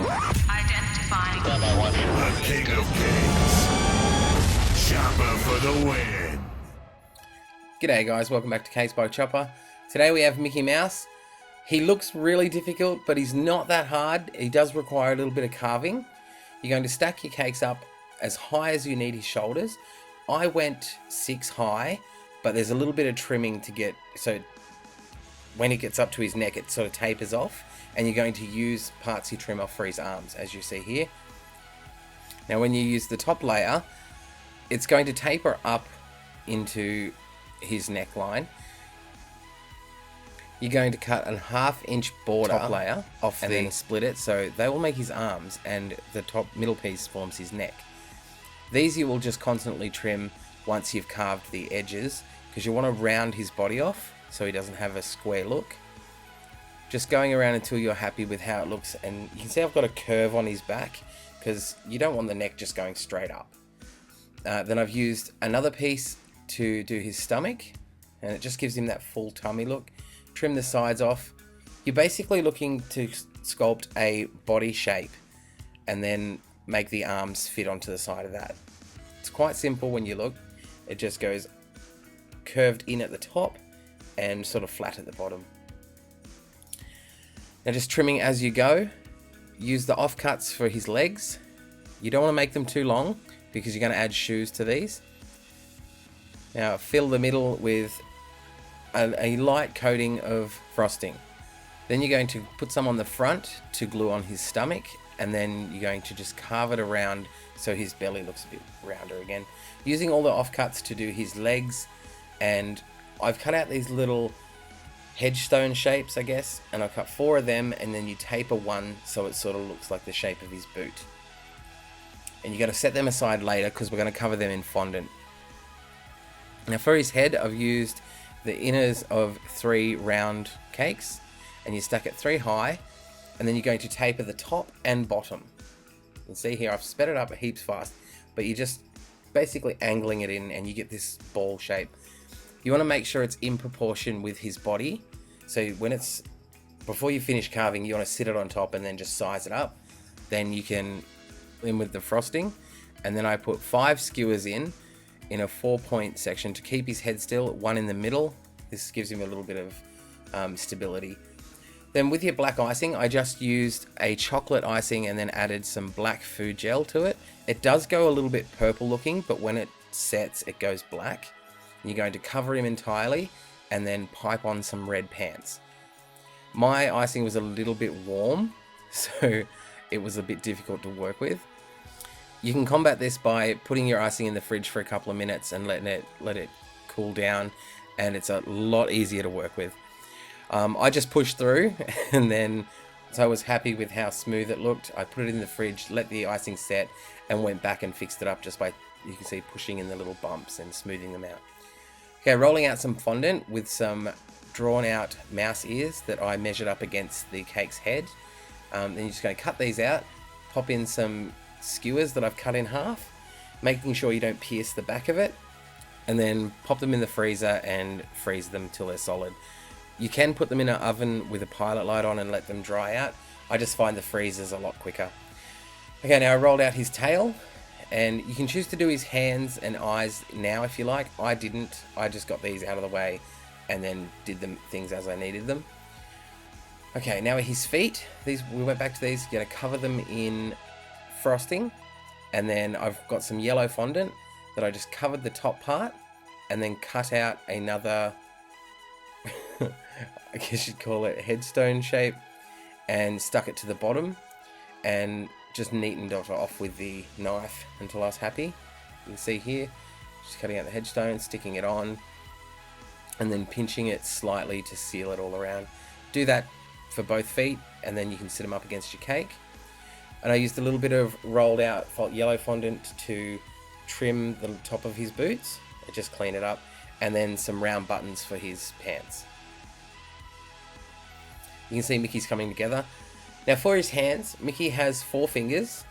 Identifying. The king of cakes. Chopper for the win. G'day guys, welcome back to CakesByChoppA. Today we have Mickey Mouse. He looks really difficult, but he's not that hard. He does require a little bit of carving. You're going to stack your cakes up as high as you need his shoulders. I went 6 high, but there's a little bit of trimming to get, so when it gets up to his neck it sort of tapers off, and you're going to use parts you trim off for his arms, as you see here. Now when you use the top layer, it's going to taper up into his neckline. You're going to cut a 1/2 inch border top layer off and then split it, so they will make his arms, and the top middle piece forms his neck. These you will just constantly trim once you've carved the edges, because you want to round his body off so he doesn't have a square look. Just going around until you're happy with how it looks, and you can see I've got a curve on his back because you don't want the neck just going straight up. Then I've used another piece to do his stomach, and it just gives him that full tummy look. Trim the sides off. You're basically looking to sculpt a body shape and then make the arms fit onto the side of that. It's quite simple when you look. It just goes curved in at the top and sort of flat at the bottom. Now just trimming as you go. Use the offcuts for his legs. You don't want to make them too long because you're going to add shoes to these. Now fill the middle with a light coating of frosting. Then you're going to put some on the front to glue on his stomach, and then you're going to just carve it around so his belly looks a bit rounder again. Using all the offcuts to do his legs, and I've cut out these little hedgestone shapes, I guess, and I've cut 4 of them, and then you taper one so it sort of looks like the shape of his boot. And you're going to set them aside later because we're going to cover them in fondant. Now for his head, I've used the inners of 3 round cakes, and you stack it 3 high, and then you're going to taper the top and bottom. You can see here I've sped it up heaps fast, but you're just basically angling it in and you get this ball shape. You want to make sure it's in proportion with his body, so when it's, before you finish carving, you want to sit it on top and then just size it up. Then you can in with the frosting, and then I put 5 skewers in a 4-point section to keep his head still, 1 in the middle. This gives him a little bit of stability. Then with your black icing, I just used a chocolate icing and then added some black food gel to it. It does go a little bit purple looking, but when it sets, it goes black. You're going to cover him entirely and then pipe on some red pants. My icing was a little bit warm, so it was a bit difficult to work with. You can combat this by putting your icing in the fridge for a couple of minutes and let it cool down, and it's a lot easier to work with. I just pushed through, and then so I was happy with how smooth it looked. I put it in the fridge, let the icing set, and went back and fixed it up just by, you can see, pushing in the little bumps and smoothing them out. Okay, rolling out some fondant with some drawn out mouse ears that I measured up against the cake's head. Then you're just going to cut these out, pop in some skewers that I've cut in half, making sure you don't pierce the back of it, and then pop them in the freezer and freeze them till they're solid. You can put them in an oven with a pilot light on and let them dry out. I just find the freezers a lot quicker. Okay, now I rolled out his tail, and you can choose to do his hands and eyes now if you like. I didn't. I just got these out of the way and then did them things as I needed them. Okay, now his feet. We went back to these. You're going to cover them in frosting, and then I've got some yellow fondant that I just covered the top part and then cut out another I guess you'd call it headstone shape, and stuck it to the bottom and just neatened it off with the knife until I was happy. You can see here, just cutting out the headstone, sticking it on, and then pinching it slightly to seal it all around. Do that for both feet, and then you can sit them up against your cake. And I used a little bit of rolled out yellow fondant to trim the top of his boots, just clean it up, and then some round buttons for his pants. You can see Mickey's coming together. Now for his hands, Mickey has 4 fingers,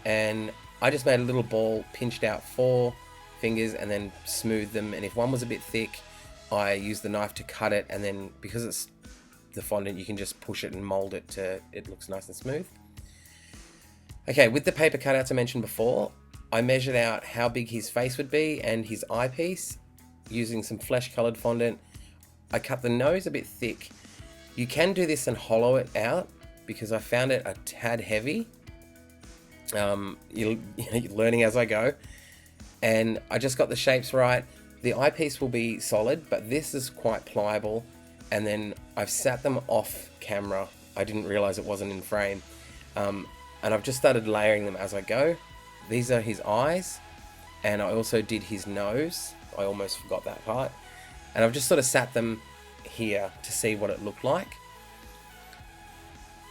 and I just made a little ball, pinched out 4 fingers and then smoothed them, and if one was a bit thick, I used the knife to cut it, and then because it's the fondant, you can just push it and mold it to it looks nice and smooth. Okay, with the paper cutouts I mentioned before, I measured out how big his face would be and his eyepiece using some flesh colored fondant. I cut the nose a bit thick. You can do this and hollow it out because I found it a tad heavy. You're learning as I go. And I just got the shapes right. The eyepiece will be solid, but this is quite pliable. And then I've sat them off camera. I didn't realize it wasn't in frame. And I've just started layering them as I go. These are his eyes, and I also did his nose. I almost forgot that part. And I've just sort of sat them here to see what it looked like.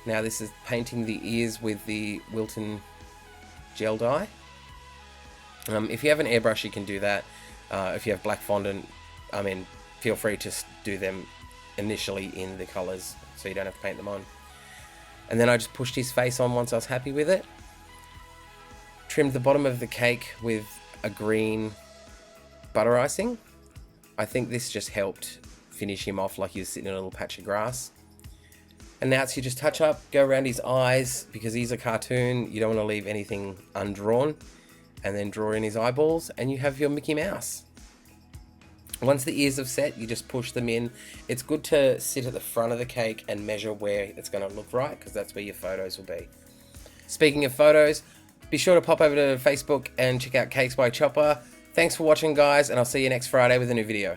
Now this is painting the ears with the Wilton gel dye. If you have an airbrush, you can do that. If you have black fondant, I mean, feel free to do them initially in the colors so you don't have to paint them on. And then I just pushed his face on once I was happy with it. Trimmed the bottom of the cake with a green butter icing. I think this just helped finish him off like he was sitting in a little patch of grass. And now it's you just touch up, go around his eyes, because he's a cartoon, you don't want to leave anything undrawn. And then draw in his eyeballs, and you have your Mickey Mouse. Once the ears have set, you just push them in. It's good to sit at the front of the cake and measure where it's going to look right, because that's where your photos will be. Speaking of photos, be sure to pop over to Facebook and check out CakesByChoppA. Thanks for watching, guys, and I'll see you next Friday with a new video.